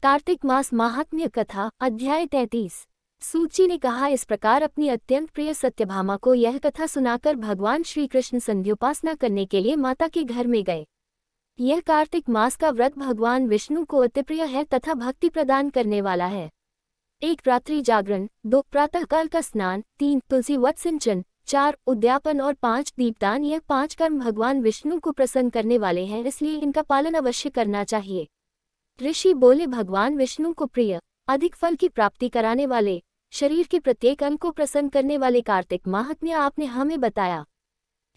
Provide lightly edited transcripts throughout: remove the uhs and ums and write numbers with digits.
कार्तिक मास महात्म्य कथा अध्याय 33। सूची ने कहा, इस प्रकार अपनी अत्यंत प्रिय सत्यभामा को यह कथा सुनाकर भगवान श्री कृष्ण संध्योपासना करने के लिए माता के घर में गए। यह कार्तिक मास का व्रत भगवान विष्णु को अति प्रिय है तथा भक्ति प्रदान करने वाला है। 1 रात्रि जागरण, 2 प्रातःकाल का स्नान, 3 तुलसी वट सिंचन, 4 उद्यापन और 5 दीपदान। यह 5 कर्म भगवान विष्णु को प्रसन्न करने वाले हैं, इसलिए इनका पालन अवश्य करना चाहिए। ऋषि बोले, भगवान विष्णु को प्रिय, अधिक फल की प्राप्ति कराने वाले, शरीर के प्रत्येक अंग को प्रसन्न करने वाले कार्तिक माहात्म्य आपने हमें बताया।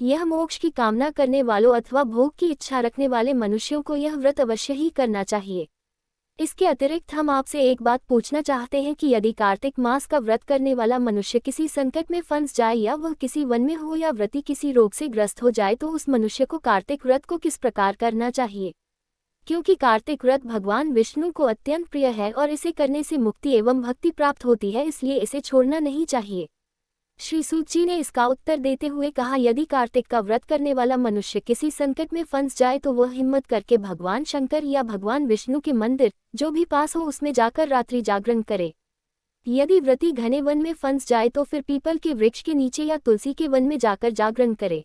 यह मोक्ष की कामना करने वालों अथवा भोग की इच्छा रखने वाले मनुष्यों को यह व्रत अवश्य ही करना चाहिए। इसके अतिरिक्त हम आपसे एक बात पूछना चाहते हैं कि यदि कार्तिक मास का व्रत करने वाला मनुष्य किसी संकट में फंस जाए या वह किसी वन में हो या व्रती किसी रोग से ग्रस्त हो जाए तो उस मनुष्य को कार्तिक व्रत को किस प्रकार करना चाहिए। क्योंकि कार्तिक व्रत भगवान विष्णु को अत्यंत प्रिय है और इसे करने से मुक्ति एवं भक्ति प्राप्त होती है, इसलिए इसे छोड़ना नहीं चाहिए। श्री सूत जी ने इसका उत्तर देते हुए कहा, यदि कार्तिक का व्रत करने वाला मनुष्य किसी संकट में फंस जाए तो वह हिम्मत करके भगवान शंकर या भगवान विष्णु के मंदिर जो भी पास हो उसमें जाकर रात्रि जागरण करे। यदि व्रती घने वन में फंस जाए तो फिर पीपल के वृक्ष के नीचे या तुलसी के वन में जाकर जागरण करे।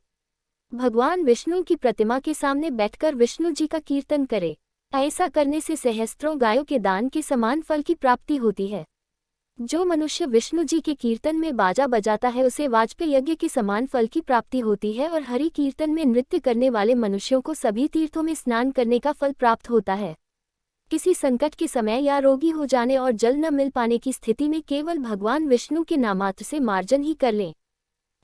भगवान विष्णु की प्रतिमा के सामने बैठकर विष्णु जी का कीर्तन करे। ऐसा करने से सहस्त्रों गायों के दान के समान फल की प्राप्ति होती है। जो मनुष्य विष्णु जी के कीर्तन में बाजा बजाता है उसे वाजपेय यज्ञ के समान फल की प्राप्ति होती है और हरि कीर्तन में नृत्य करने वाले मनुष्यों को सभी तीर्थों में स्नान करने का फल प्राप्त होता है। किसी संकट के समय या रोगी हो जाने और जल न मिल पाने की स्थिति में केवल भगवान विष्णु के नामात्र से मार्जन ही कर लें।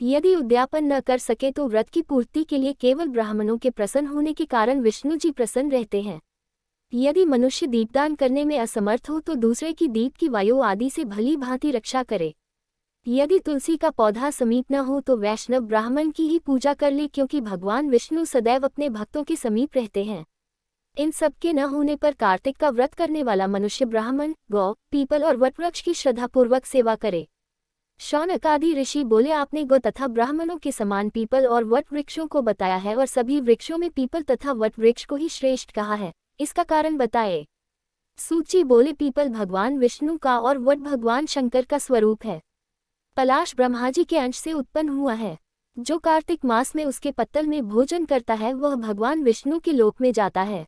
यदि उद्यापन न कर सके तो व्रत की पूर्ति के लिए केवल ब्राह्मणों के प्रसन्न होने के कारण विष्णु जी प्रसन्न रहते हैं। यदि मनुष्य दीपदान करने में असमर्थ हो तो दूसरे की दीप की वायु आदि से भली भांति रक्षा करे। यदि तुलसी का पौधा समीप न हो तो वैष्णव ब्राह्मण की ही पूजा कर ले, क्योंकि भगवान विष्णु सदैव अपने भक्तों के समीप रहते हैं। इन सब के न होने पर कार्तिक का व्रत करने वाला मनुष्य ब्राह्मण, गौ, पीपल और वटवृक्ष की श्रद्धापूर्वक सेवा करे। शौनक आदि ऋषि बोले, आपने गौ तथा ब्राह्मणों के समान पीपल और वट वृक्षों को बताया है और सभी वृक्षों में पीपल तथा वट वृक्ष को ही श्रेष्ठ कहा है, इसका कारण बताए। सूची बोले, पीपल भगवान विष्णु का और वट भगवान शंकर का स्वरूप है। पलाश ब्रह्मा जी के अंश से उत्पन्न हुआ है। जो कार्तिक मास में उसके पत्तल में भोजन करता है वह भगवान विष्णु के लोक में जाता है।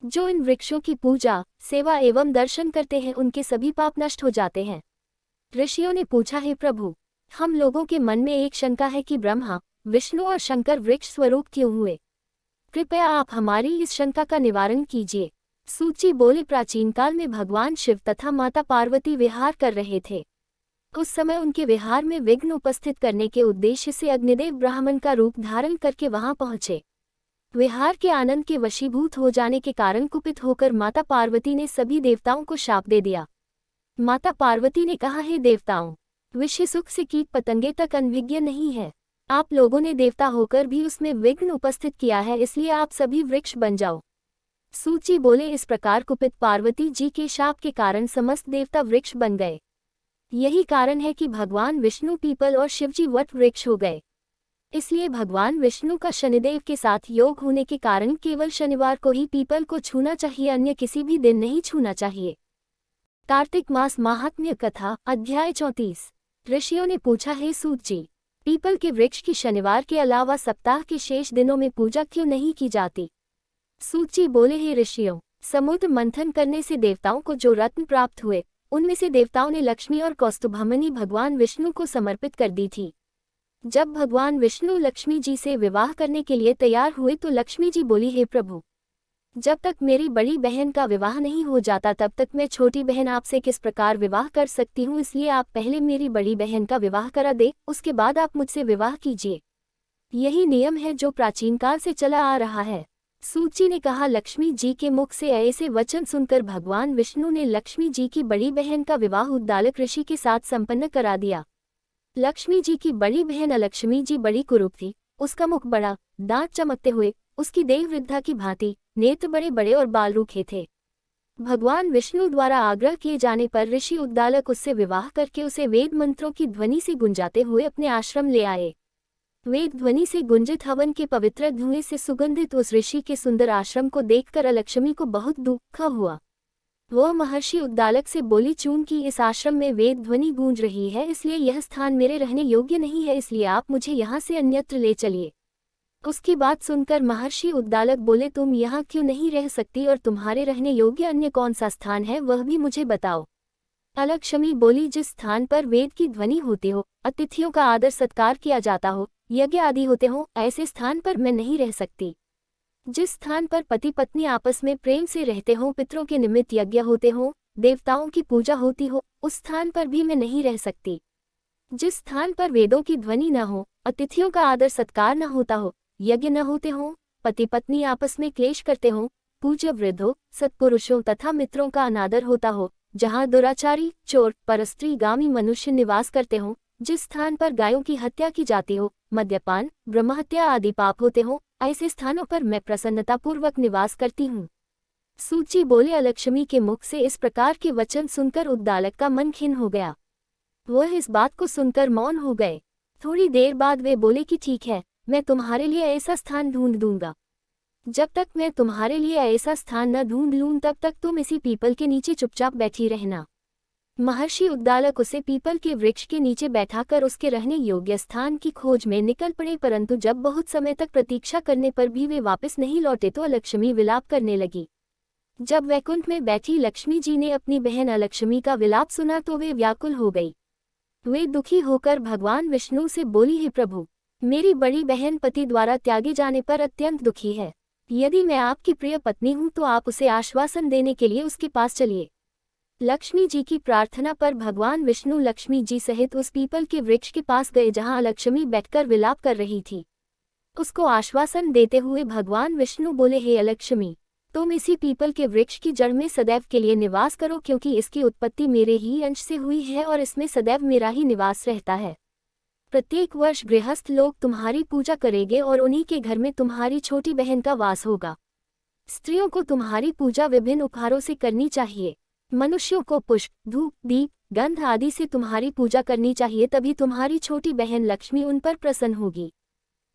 जो इन वृक्षों की पूजा, सेवा एवं दर्शन करते हैं उनके सभी पाप नष्ट हो जाते हैं। ऋषियों ने पूछा, हे प्रभु, हम लोगों के मन में एक शंका है कि ब्रह्मा, विष्णु और शंकर वृक्ष स्वरूप क्यों हुए। कृपया आप हमारी इस शंका का निवारण कीजिए। सूची बोले, प्राचीन काल में भगवान शिव तथा माता पार्वती विहार कर रहे थे। उस समय उनके विहार में विघ्न उपस्थित करने के उद्देश्य से अग्निदेव ब्राह्मण का रूप धारण करके वहां पहुंचे। विहार के आनंद के वशीभूत हो जाने के कारण कुपित होकर माता पार्वती ने सभी देवताओं को शाप दे दिया। माता पार्वती ने कहा, हे देवताओं, विषय सुख से कीट पतंगे तक अनभिज्ञ नहीं है। आप लोगों ने देवता होकर भी उसमें विघ्न उपस्थित किया है, इसलिए आप सभी वृक्ष बन जाओ। सूची बोले, इस प्रकार कुपित पार्वती जी के शाप के कारण समस्त देवता वृक्ष बन गए। यही कारण है कि भगवान विष्णु पीपल और शिवजी वट वृक्ष हो गए। इसलिए भगवान विष्णु का शनिदेव के साथ योग होने के कारण केवल शनिवार को ही पीपल को छूना चाहिए, अन्य किसी भी दिन नहीं छूना चाहिए। कार्तिक मास महात्म्य कथा अध्याय 34। ऋषियों ने पूछा, हे सूत जी, पीपल के वृक्ष की शनिवार के अलावा सप्ताह के शेष दिनों में पूजा क्यों नहीं की जाती। सूत जी बोले, हे ऋषियों, समुद्र मंथन करने से देवताओं को जो रत्न प्राप्त हुए उनमें से देवताओं ने लक्ष्मी और कौस्तुभमणि भगवान विष्णु को समर्पित कर दी थी। जब भगवान विष्णु लक्ष्मी जी से विवाह करने के लिए तैयार हुए तो लक्ष्मी जी बोली, हे प्रभु, जब तक मेरी बड़ी बहन का विवाह नहीं हो जाता तब तक मैं छोटी बहन आपसे किस प्रकार विवाह कर सकती हूँ, इसलिए आप पहले मेरी बड़ी बहन का विवाह करा दे, उसके बाद आप मुझसे विवाह कीजिए। यही नियम है जो प्राचीन काल से चला आ रहा है। सूची ने कहा, लक्ष्मी जी के मुख से ऐसे वचन सुनकर भगवान विष्णु ने लक्ष्मी जी की बड़ी बहन का विवाह उद्दालक ऋषि के साथ संपन्न करा दिया। लक्ष्मी जी की बड़ी बहन अलक्ष्मी जी बड़ी कुरूप थी। उसका मुख बड़ा, दांत चमकते हुए, उसकी देह वृद्धा की भांति, नेत्र बड़े बड़े और बाल रूखे थे। भगवान विष्णु द्वारा आग्रह किए जाने पर ऋषि उद्दालक उससे विवाह करके उसे वेद मंत्रों की ध्वनि से गुंजाते हुए अपने आश्रम ले आए। वेद ध्वनि से गुंजित हवन के पवित्र धुएं से सुगंधित उस ऋषि के सुंदर आश्रम को देखकर अलक्ष्मी को बहुत दुख हुआ। वह महर्षि उद्दालक से बोली, चूंकि इस आश्रम में वेद ध्वनि गूंज रही है, इसलिए यह स्थान मेरे रहने योग्य नहीं है, इसलिए आप मुझे यहाँ से अन्यत्र ले चलिए। उसकी बात सुनकर महर्षि उद्दालक बोले, तुम यहाँ क्यों नहीं रह सकती और तुम्हारे रहने योग्य अन्य कौन सा स्थान है वह भी मुझे बताओ। अलक्ष्मी बोली, जिस स्थान पर वेद की ध्वनि होती हो, अतिथियों का आदर सत्कार किया जाता हो, यज्ञ आदि होते हो, ऐसे स्थान पर मैं नहीं रह सकती। जिस स्थान पर पति पत्नी आपस में प्रेम से रहते हो, पितरों के निमित्त यज्ञ होते हो, देवताओं की पूजा होती हो, उस स्थान पर भी मैं नहीं रह सकती। जिस स्थान पर वेदों की ध्वनि न हो, अतिथियों का आदर सत्कार न होता हो, यज्ञ न होते हो, पति पत्नी आपस में क्लेश करते हो, पूज्य वृद्धों, सत्पुरुषों तथा मित्रों का अनादर होता हो, जहाँ दुराचारी, चोर, परस्त्रीगामी मनुष्य निवास करते हो, जिस स्थान पर गायों की हत्या की जाती हो, मद्यपान, ब्रह्महत्या आदि पाप होते हो, ऐसे स्थानों पर मैं प्रसन्नतापूर्वक निवास करती हूँ। सूची बोले, अलक्ष्मी के मुख से इस प्रकार के वचन सुनकर उद्दालक का मन खिन्न हो गया। वह इस बात को सुनकर मौन हो गए। थोड़ी देर बाद वे बोले कि ठीक है, मैं तुम्हारे लिए ऐसा स्थान ढूंढ दूंगा। जब तक मैं तुम्हारे लिए ऐसा स्थान न ढूंढ लूं तब तक तुम इसी पीपल के नीचे चुपचाप बैठी रहना। महर्षि उद्दालक उसे पीपल के वृक्ष के नीचे बैठाकर उसके रहने योग्य स्थान की खोज में निकल पड़े, परंतु जब बहुत समय तक प्रतीक्षा करने पर भी वे वापस नहीं लौटे तो अलक्ष्मी विलाप करने लगी। जब वैकुंठ में बैठी लक्ष्मी जी ने अपनी बहन अलक्ष्मी का विलाप सुना तो वे व्याकुल हो गई। वे दुखी होकर भगवान विष्णु से बोली, हे प्रभु, मेरी बड़ी बहन पति द्वारा त्यागे जाने पर अत्यंत दुखी है। यदि मैं आपकी प्रिय पत्नी हूँ तो आप उसे आश्वासन देने के लिए उसके पास चलिए। लक्ष्मी जी की प्रार्थना पर भगवान विष्णु लक्ष्मी जी सहित उस पीपल के वृक्ष के पास गए जहाँ अलक्ष्मी बैठकर विलाप कर रही थी। उसको आश्वासन देते हुए भगवान विष्णु बोले, हे अलक्ष्मी, तुम इसी पीपल के वृक्ष की जड़ में सदैव के लिए निवास करो, क्योंकि इसकी उत्पत्ति मेरे ही अंश से हुई है और इसमें सदैव मेरा ही निवास रहता है। प्रत्येक वर्ष गृहस्थ लोग तुम्हारी पूजा करेंगे और उन्हीं के घर में तुम्हारी छोटी बहन का वास होगा। स्त्रियों को तुम्हारी पूजा विभिन्न उपहारों से करनी चाहिए। मनुष्यों को पुष्प, धूप, दीप, गंध आदि से तुम्हारी पूजा करनी चाहिए, तभी तुम्हारी छोटी बहन लक्ष्मी उन पर प्रसन्न होगी।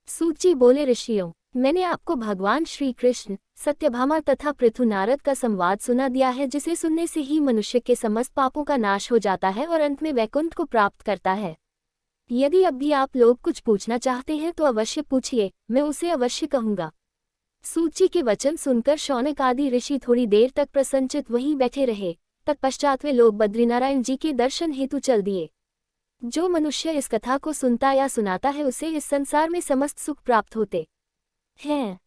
सूची बोले, ऋषियों, मैंने आपको भगवान श्री कृष्ण, सत्यभामा तथा पृथु नारद का संवाद सुना दिया है, जिसे सुनने से ही मनुष्य के समस्त पापों का नाश हो जाता है और अंत में वैकुंठ को प्राप्त करता है। यदि अब भी आप लोग कुछ पूछना चाहते हैं तो अवश्य पूछिए, मैं उसे अवश्य कहूँगा। सूची के वचन सुनकर शौनक आदि ऋषि थोड़ी देर तक प्रसन्नचित वहीं बैठे रहे। तत्पश्चात वे लोग बद्रीनारायण जी के दर्शन हेतु चल दिए। जो मनुष्य इस कथा को सुनता या सुनाता है उसे इस संसार में समस्त सुख प्राप्त होते हैं।